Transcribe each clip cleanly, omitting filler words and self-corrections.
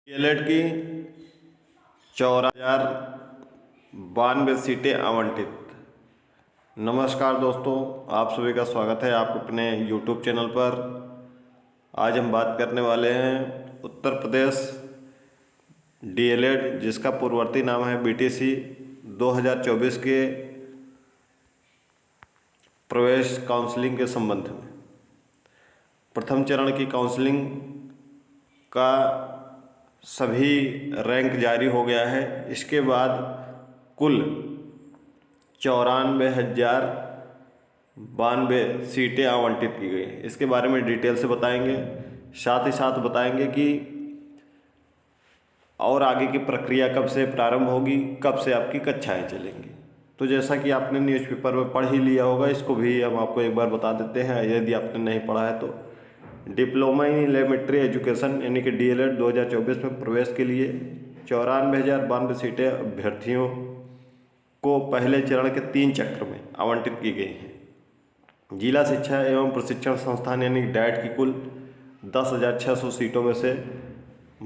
DElEd की 54,092 सीटें आवंटित। नमस्कार दोस्तों, आप सभी का स्वागत है आप अपने YouTube चैनल पर। आज हम बात करने वाले हैं उत्तर प्रदेश डीएलएड, जिसका पूर्ववर्ती नाम है बीटीसी 2024 के प्रवेश काउंसलिंग के संबंध में। प्रथम चरण की काउंसलिंग का सभी रैंक जारी हो गया है। इसके बाद कुल 94,092 सीटें आवंटित की गई। इसके बारे में डिटेल से बताएंगे, साथ ही साथ बताएंगे कि और आगे की प्रक्रिया कब से प्रारंभ होगी, कब से आपकी कक्षाएं चलेंगी। तो जैसा कि आपने न्यूज़पेपर में पढ़ ही लिया होगा, इसको भी हम आपको एक बार बता देते हैं यदि आपने नहीं पढ़ा है तो। डिप्लोमा इन एलिमेंट्री एजुकेशन यानी कि डीएलएड 2024 में प्रवेश के लिए 94,092 सीटें अभ्यर्थियों को पहले चरण के 3 चक्र में आवंटित की गई हैं। जिला शिक्षा एवं प्रशिक्षण संस्थान यानी डैट की कुल 10,600 सीटों में से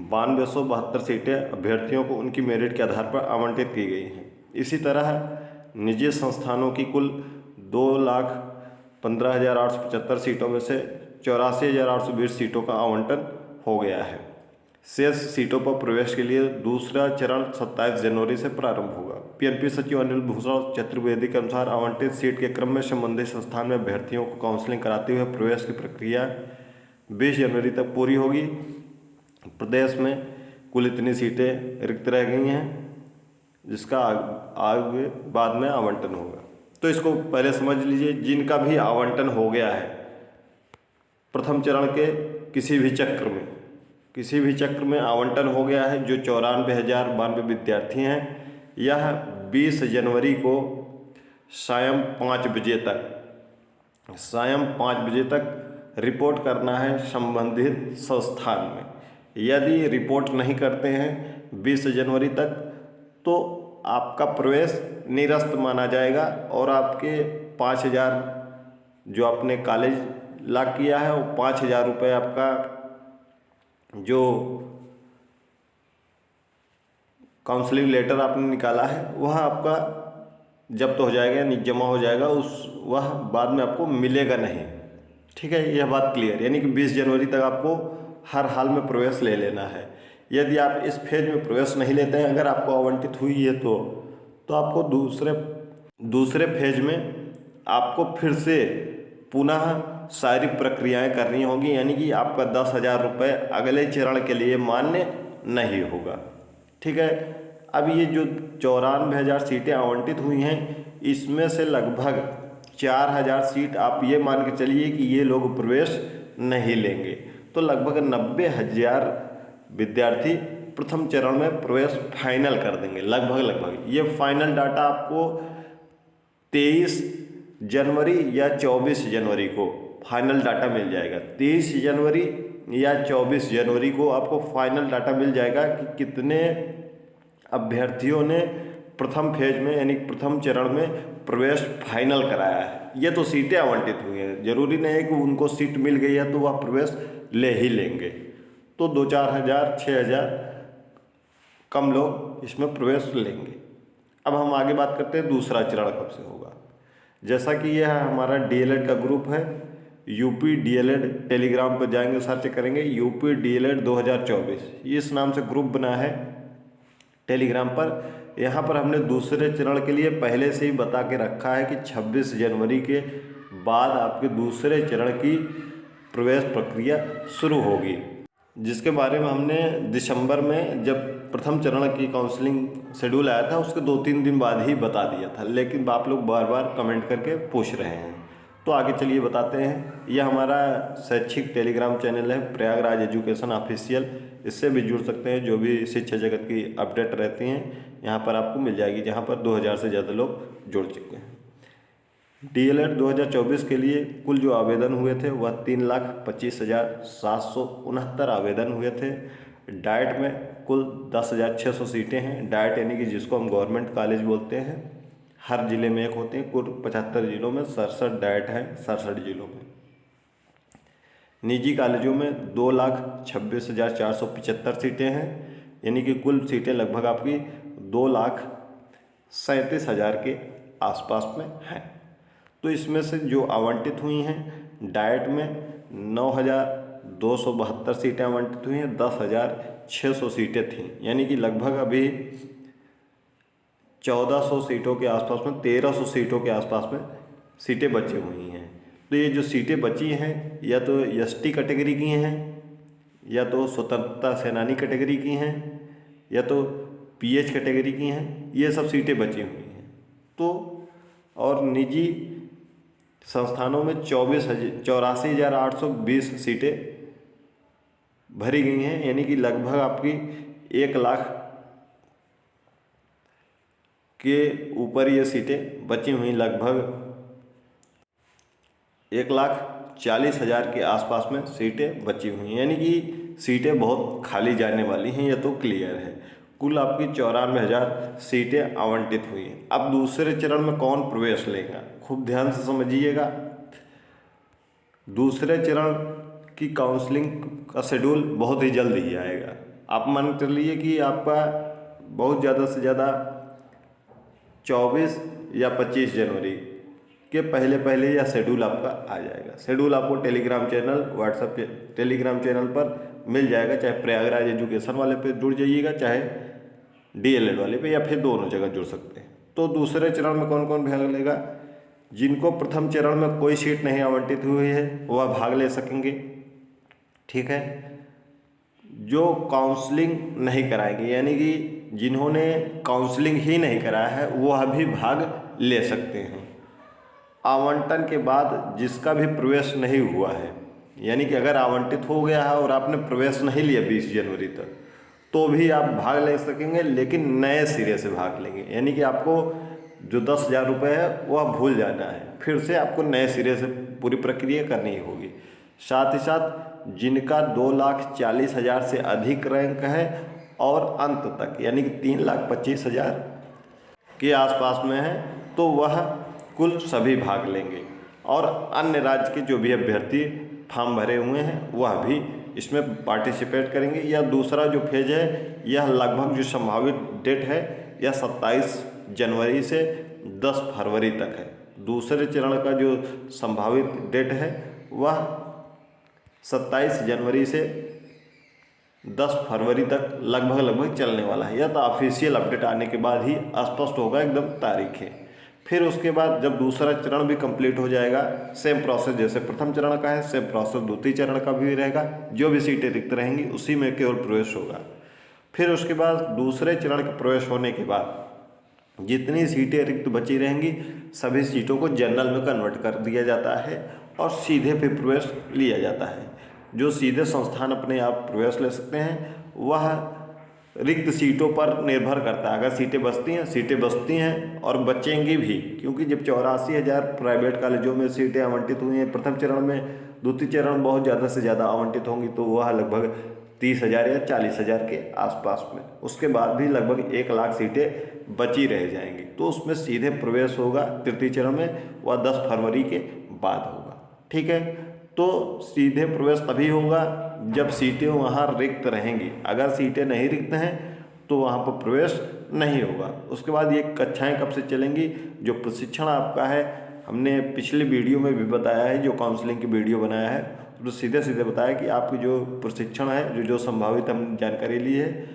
9272 सीटें अभ्यर्थियों को उनकी मेरिट के आधार पर आवंटित की गई हैं। इसी तरह निजी संस्थानों की कुल 2,15,875 सीटों में से 84,820 सीटों का आवंटन हो गया है। शेष सीटों पर प्रवेश के लिए दूसरा चरण 27 जनवरी से प्रारंभ होगा। पीएनपी सचिव अनिल भूषण चतुर्वेदी के अनुसार आवंटित सीट के क्रम में संबंधित संस्थान में अभ्यर्थियों को काउंसलिंग कराते हुए प्रवेश की प्रक्रिया 20 जनवरी तक पूरी होगी। प्रदेश में कुल इतनी सीटें रिक्त रह गई हैं जिसका आगे बाद में आवंटन होगा। तो इसको पहले समझ लीजिए, जिनका भी आवंटन हो गया है प्रथम चरण के किसी भी चक्र में आवंटन हो गया है, जो 94,092 विद्यार्थी हैं, यह 20 जनवरी को सायं 5 बजे तक रिपोर्ट करना है संबंधित संस्थान में। यदि रिपोर्ट नहीं करते हैं 20 जनवरी तक तो आपका प्रवेश निरस्त माना जाएगा और आपके 5,000 जो आपने कॉलेज लॉक किया है वो 5,000 रुपये आपका जो काउंसलिंग लेटर आपने निकाला है वह आपका जब्त हो जाएगा, यानी जमा हो जाएगा, वह बाद में आपको मिलेगा नहीं। ठीक है, यह बात क्लियर। यानी कि 20 जनवरी तक आपको हर हाल में प्रवेश ले लेना है। यदि आप इस फेज में प्रवेश नहीं लेते हैं, अगर आपको आवंटित हुई है तो आपको दूसरे फेज में आपको फिर से पुनः सारी प्रक्रियाएं करनी होगी, यानी कि आपका 10,000 रुपये अगले चरण के लिए मान्य नहीं होगा। ठीक है, अब ये जो 94,000 सीटें आवंटित हुई हैं, इसमें से लगभग 4,000 सीट आप ये मान के चलिए कि ये लोग प्रवेश नहीं लेंगे। तो लगभग 90,000 विद्यार्थी प्रथम चरण में प्रवेश फाइनल कर देंगे। लगभग ये फाइनल डाटा आपको 23 जनवरी या 24 जनवरी को फाइनल डाटा मिल जाएगा। 23 जनवरी या 24 जनवरी को आपको फाइनल डाटा मिल जाएगा कि कितने अभ्यर्थियों ने प्रथम फेज में यानी प्रथम चरण में प्रवेश फाइनल कराया है। ये तो सीटें आवंटित हुई हैं, जरूरी नहीं है कि उनको सीट मिल गई है तो वह प्रवेश ले ही लेंगे। तो 2-4 हज़ार 6,000 कम लोग इसमें प्रवेश लेंगे। अब हम आगे बात करते हैं दूसरा चरण कब से होगा। जैसा कि यह हमारा डीएलएड का ग्रुप है, यूपी डीएलएड, टेलीग्राम पर जाएंगे, सर्च करेंगे यूपी डीएलएड 2024, इस नाम से ग्रुप बना है टेलीग्राम पर। यहाँ पर हमने दूसरे चरण के लिए पहले से ही बता के रखा है कि 26 जनवरी के बाद आपके दूसरे चरण की प्रवेश प्रक्रिया शुरू होगी, जिसके बारे में हमने दिसंबर में जब प्रथम चरण की काउंसलिंग शेड्यूल आया था उसके 2-3 दिन बाद ही बता दिया था, लेकिन आप लोग बार बार कमेंट करके पूछ रहे हैं। तो आगे चलिए बताते हैं। यह हमारा शैक्षिक टेलीग्राम चैनल है प्रयागराज एजुकेशन ऑफिशियल, इससे भी जुड़ सकते हैं। जो भी शिक्षा जगत की अपडेट रहती हैं यहाँ पर आपको मिल जाएगी, जहाँ पर 2,000 से ज़्यादा लोग जुड़ चुके हैं। डीएलएड 2024 के लिए कुल जो आवेदन हुए थे वह 3,25,769 आवेदन हुए थे। डाइट में कुल 10,600 सीटें हैं। डाइट यानी कि जिसको हम गवर्नमेंट कॉलेज बोलते हैं, हर जिले में एक होते हैं। कुल 75 जिलों में 67 डाइट हैं, 67 जिलों में। निजी कॉलेजों में 2,26,475 सीटें हैं। यानी कि कुल सीटें लगभग आपकी 2,37,000 के आसपास में हैं। तो इसमें से जो आवंटित हुई हैं डाइट में 9,272 सीटें आवंटित हुई हैं, 10,600 सीटें थीं, यानी कि लगभग अभी 1400 सीटों के आसपास में, 1300 सीटों के आसपास में सीटें बची हुई हैं। तो ये जो सीटें बची हैं या तो एसटी कैटेगरी की हैं, या तो स्वतंत्रता सेनानी कैटेगरी की हैं, या तो पीएच कैटेगरी की हैं, ये सब सीटें बची हुई हैं। तो और निजी संस्थानों में 84,820 सीटें भरी गई हैं, यानी कि लगभग आपकी 1 लाख के ऊपर ये सीटें बची हुई, लगभग 1,40,000 के आसपास में सीटें बची हुई हैं, यानी कि सीटें बहुत खाली जाने वाली हैं, यह तो क्लियर है। कुल आपकी 94,000 सीटें आवंटित हुई हैं। अब दूसरे चरण में कौन प्रवेश लेगा, खूब ध्यान से समझिएगा। दूसरे चरण की काउंसलिंग का शेड्यूल बहुत ही जल्द ही आएगा। आप मान कर लीजिए कि आपका बहुत ज़्यादा से ज़्यादा 24 या 25 जनवरी के पहले यह शेड्यूल आपका आ जाएगा। शेड्यूल आपको Telegram channel, WhatsApp Telegram channel पर मिल जाएगा। चाहे प्रयागराज एजुकेशन वाले पे जुड़ जाइएगा, चाहे डीएलएड वाले पे, या फिर दोनों जगह जुड़ सकते हैं। तो दूसरे चरण में कौन कौन भाग लेगा? जिनको प्रथम चरण में कोई सीट नहीं आवंटित हुई है वह भाग ले सकेंगे, ठीक है। जो काउंसलिंग नहीं कराएंगे, यानी कि जिन्होंने काउंसलिंग ही नहीं कराया है वह भी भाग ले सकते हैं। आवंटन के बाद जिसका भी प्रवेश नहीं हुआ है, यानी कि अगर आवंटित हो गया है और आपने प्रवेश नहीं लिया 20 जनवरी तक, तो भी आप भाग ले सकेंगे, लेकिन नए सिरे से भाग लेंगे। यानी कि आपको जो 10,000 रुपये है वह भूल जाना है, फिर से आपको नए सिरे से पूरी प्रक्रिया करनी होगी। साथ ही साथ जिनका 2,40,000 से अधिक रैंक है और अंत तक, यानी कि 3,25,000 के आसपास में है, तो वह कुल सभी भाग लेंगे। और अन्य राज्य के जो भी अभ्यर्थी फॉर्म भरे हुए हैं वह भी इसमें पार्टिसिपेट करेंगे। या दूसरा जो फेज है, यह लगभग जो संभावित डेट है यह 27 जनवरी से 10 फरवरी तक है। दूसरे चरण का जो संभावित डेट है वह 27 जनवरी से 10 फरवरी तक लगभग चलने वाला है। यह तो ऑफिशियल अपडेट आने के बाद ही स्पष्ट होगा एकदम तारीखें। फिर उसके बाद जब दूसरा चरण भी कंप्लीट हो जाएगा, सेम प्रोसेस जैसे प्रथम चरण का है, सेम प्रोसेस द्वितीय चरण का भी रहेगा। जो भी सीटें रिक्त रहेंगी उसी में केवल प्रवेश होगा। फिर उसके बाद दूसरे चरण के प्रवेश होने के बाद जितनी सीटें रिक्त बची रहेंगी सभी सीटों को जनरल में कन्वर्ट कर दिया जाता है और सीधे फिर प्रवेश लिया जाता है। जो सीधे संस्थान अपने आप प्रवेश ले सकते हैं वह रिक्त सीटों पर निर्भर करता है। अगर सीटें बचती हैं और बचेंगी भी, क्योंकि जब 84,000 प्राइवेट कॉलेजों में सीटें आवंटित हुई हैं प्रथम चरण में, द्वितीय चरण में बहुत ज़्यादा से ज़्यादा आवंटित होंगी, तो वह लगभग 30,000 या 40,000 के आसपास में। उसके बाद भी लगभग 1 लाख सीटें बची रह जाएंगी, तो उसमें सीधे प्रवेश होगा तृतीय चरण में, वह 10 फरवरी के बाद होगा, ठीक है। तो सीधे प्रवेश तभी होगा जब सीटें वहाँ रिक्त रहेंगी। अगर सीटें नहीं रिक्त हैं तो वहाँ पर प्रवेश नहीं होगा। उसके बाद ये कक्षाएं कब से चलेंगी? जो प्रशिक्षण आपका है, हमने पिछले वीडियो में भी बताया है, जो काउंसलिंग की वीडियो बनाया है, तो सीधे बताया कि आपकी जो प्रशिक्षण है, जो संभावित हम जानकारी ली है,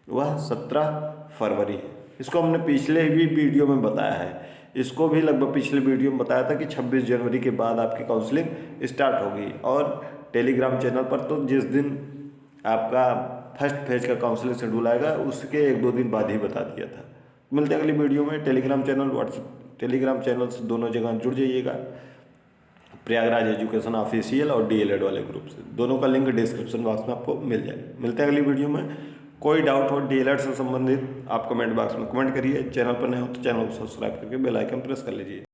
वह 17 फरवरी है। इसको हमने पिछले भी वीडियो में बताया है। इसको भी लगभग पिछले वीडियो में बताया था कि 26 जनवरी के बाद आपकी काउंसलिंग स्टार्ट होगी। और टेलीग्राम चैनल पर तो जिस दिन आपका फर्स्ट फेज का काउंसलिंग शेड्यूल आएगा उसके 1-2 दिन बाद ही बता दिया था। मिलते हैं अगली वीडियो में। Telegram channel, WhatsApp Telegram channel से दोनों जगह जुड़ जाइएगा, प्रयागराज एजुकेशन ऑफिशियल और डीएलएड वाले ग्रुप से। दोनों का लिंक डिस्क्रिप्शन बॉक्स में आपको मिल जाएगा। मिलते हैं अगली वीडियो में। कोई डाउट हो डीएलएड से संबंधित आप कमेंट बॉक्स में कमेंट करिए। चैनल पर नए हो तो चैनल को सब्सक्राइब करके बेल आइकन प्रेस कर लीजिए।